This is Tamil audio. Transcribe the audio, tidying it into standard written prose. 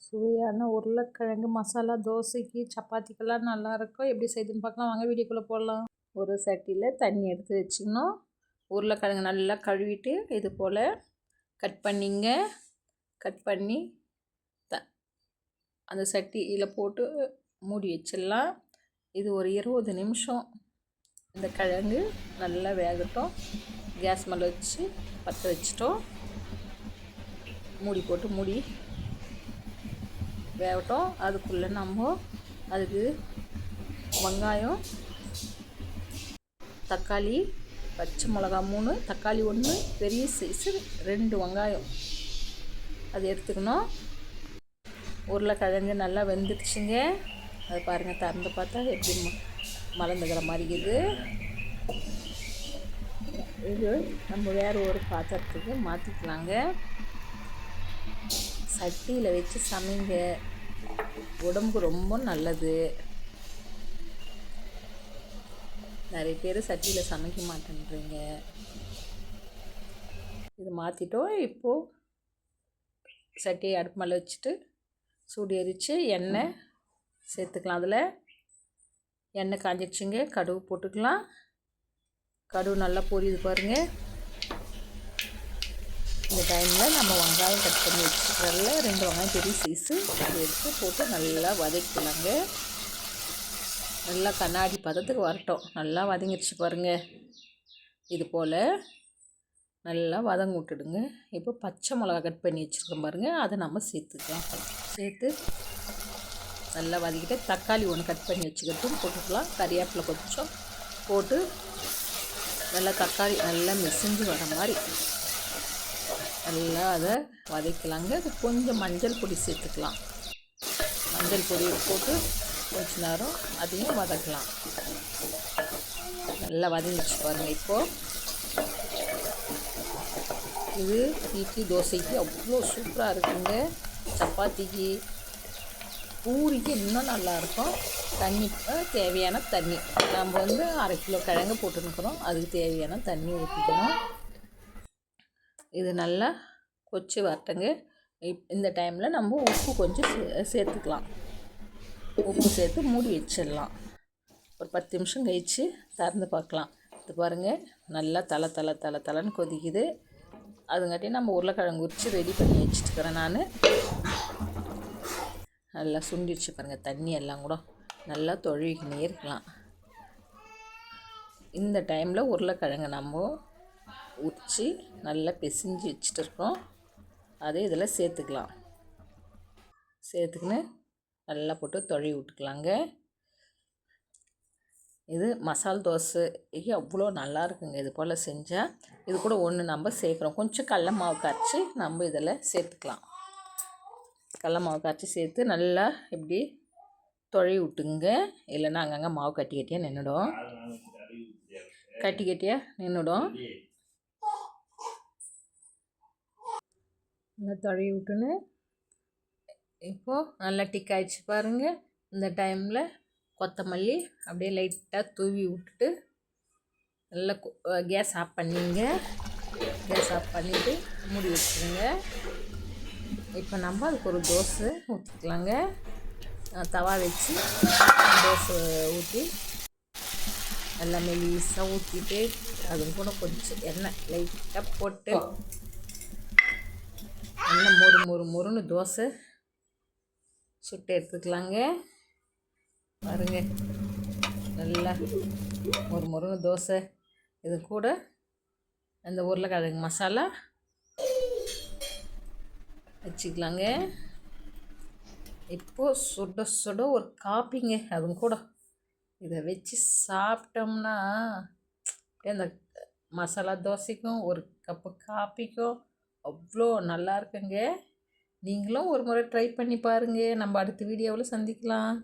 சுவையான உருளைக்கிழங்கு மசாலா தோசைக்கு சப்பாத்திக்கெல்லாம் நல்லாயிருக்கும். எப்படி செய்யுதுன்னு பார்க்கலாம் வாங்க, வீடியோக்குள்ளே போடலாம். ஒரு சட்டியில் தண்ணி எடுத்து வச்சுக்கணும். உருளைக்கிழங்கு நல்லா கழுவிட்டு இது போல் கட் பண்ணிங்க. கட் பண்ணி அந்த சட்டியில் போட்டு மூடி வச்சிடலாம். இது ஒரு 20 நிமிஷம் இந்த கிழங்கு நல்லா வேகட்டும். கேஸ் மேலே வச்சு பற்ற வச்சிட்டோம். மூடி போட்டு மூடி வேகட்டும். அதுக்குள்ளே நம்ம அதுக்கு வெங்காயம், தக்காளி, பச்சை மிளகா 3, தக்காளி 1, பெரிய சைஸு 2 வெங்காயம் அது எடுத்துக்கணும். உருளைக்கிழங்கு நல்லா வெந்துடுச்சுங்க. அது பாருங்கள், திறந்து பார்த்தா எப்படி மலர்ந்துக்கிற மாதிரி இருக்குது. இது நம்ம வேறு ஒரு பாத்திரத்துக்கு மாற்றிக்கலாங்க. சட்டியில் வச்சு சமைங்க, உடம்புக்கு ரொம்ப நல்லது. நிறைய பேர் சட்டியில் சமைக்க மாட்டேன்றீங்க. இது மாற்றிட்டோம். இப்போது சட்டியை அடுப்பு மேலே வச்சுட்டு சூடு எரித்து எண்ணெய் சேர்த்துக்கலாம். அதில் எண்ணெய் காஞ்சிடுச்சுங்க. கடுகு போட்டுக்கலாம். கடுகு நல்லா பொரியுது பாருங்கள். இந்த டைமில் நம்ம வெங்காயம் கட் பண்ணி வச்சுக்கிறதுல 2 வெங்காயம் பெரிய சைஸு அதை எடுத்து போட்டு நல்லா வதக்கலாங்க. நல்லா கண்ணாடி பதத்துக்கு வரட்டும். நல்லா வதங்கிடுச்சு பாருங்கள். இது போல் நல்லா வதங்க விட்டுடுங்க. இப்போ பச்சை மிளகா கட் பண்ணி வச்சுருக்கோம் பாருங்கள், அதை நம்ம சேர்த்துக்கலாம். சேர்த்து நல்லா வதக்கிட்டு தக்காளி 1 கட் பண்ணி வச்சுக்கிட்டும் போட்டுக்கலாம். கறிவேப்பிலை கொஞ்சம் போட்டு நல்லா தக்காளி நல்லா மெசிஞ்சு வர மாதிரி நல்லா அதை வதக்கலாங்க. அது கொஞ்சம் மஞ்சள் பொடி சேர்த்துக்கலாம். மஞ்சள் பொடி போட்டு கொஞ்ச நேரம் அதையும் வதக்கலாம். நல்லா வதங்கிச்சு பாருங்கள். இப்போது இது இட்லி தோசைக்கு அவ்வளோ சூப்பராக இருக்குங்க. சப்பாத்திக்கு பூரிக்கு இன்னும் நல்லாயிருக்கும். தண்ணி தேவையான தண்ணி நம்ம 1/2 கிலோ கிழங்கு போட்டுருக்கிறோம். அதுக்கு தேவையான தண்ணி ஊற்றிக்கணும். இது நல்லா கொச்சி வரட்டுங்க. இந்த டைமில் நம்ம உப்பு கொஞ்சம் சேர்த்துக்கலாம். உப்பு சேர்த்து மூடி வச்சிடலாம். ஒரு 10 நிமிஷம் கழித்து திறந்து பார்க்கலாம். இது பாருங்கள், நல்லா தலைன்னு கொதிக்குது. அதுங்காட்டி நம்ம உருளைக்கிழங்கு உரித்து ரெடி பண்ணி வச்சுட்டுக்கிறேன். நான் நல்லா சுண்டிடுச்சு பாருங்கள். தண்ணி எல்லாம் கூட நல்லா தொழுவிக்கினே இருக்கலாம். இந்த டைமில் உருளைக்கிழங்கு நம்ம உரித்து நல்லா பிசைஞ்சு வச்சுட்டு இருக்கோம். அதை இதில் சேர்த்துக்கலாம். சேர்த்துக்கின்னு நல்லா போட்டு தொழுவி விட்டுக்கலாங்க. இது மசால் தோசைக்கு அவ்வளோ நல்லா இருக்குங்க. இது போல் செஞ்சால் இது கூட ஒன்று நம்ம சேர்க்குறோம். கொஞ்சம் கடல மாவு காய்ச்சி நம்ம இதில் சேர்த்துக்கலாம். கடல மாவு காய்ச்சி சேர்த்து நல்லா இப்படி தொழுவி விட்டுங்க. இல்லைன்னா அங்கங்கே மாவு கட்டியாக நின்றுடும். கட்டியாக நின்றுடும். நல்லா தொழுவி விட்டுன்னு இப்போது நல்லா டிக் ஆகிடுச்சு பாருங்கள். இந்த டைமில் கொத்தமல்லி அப்படியே லைட்டாக தூவி விட்டுட்டு நல்லா கேஸ் ஆஃப் பண்ணிங்க. கேஸ் ஆஃப் பண்ணிவிட்டு மூடி வச்சுருங்க. இப்போ நம்ம அதுக்கு ஒரு தோசை ஊற்றிக்கலாங்க. தவா வச்சு தோசை ஊற்றி நல்லா மெலிசாக ஊற்றிட்டு அது கூட கொஞ்சம் எண்ணெய் லைட்டாக போட்டு நல்லா மொறுன்னு தோசை சுட்டு எடுத்துக்கலாங்க. பாருங்க, நல்லா மொறுன்னு தோசை. இது கூட அந்த உருளைக்கிழங்கு மசாலா வச்சுக்கலாங்க. இப்போது சுட ஒரு காப்பிங்க. அதுவும் கூட இதை வச்சு சாப்பிட்டோம்னா அந்த மசாலா தோசைக்கும் ஒரு கப்பு காப்பிக்கும் அவ்வளோ நல்லா இருக்குங்க. நீங்களும் ஒரு முறை ட்ரை பண்ணி பாருங்கள். நம்ம அடுத்த வீடியோவில் சந்திக்கலாம்.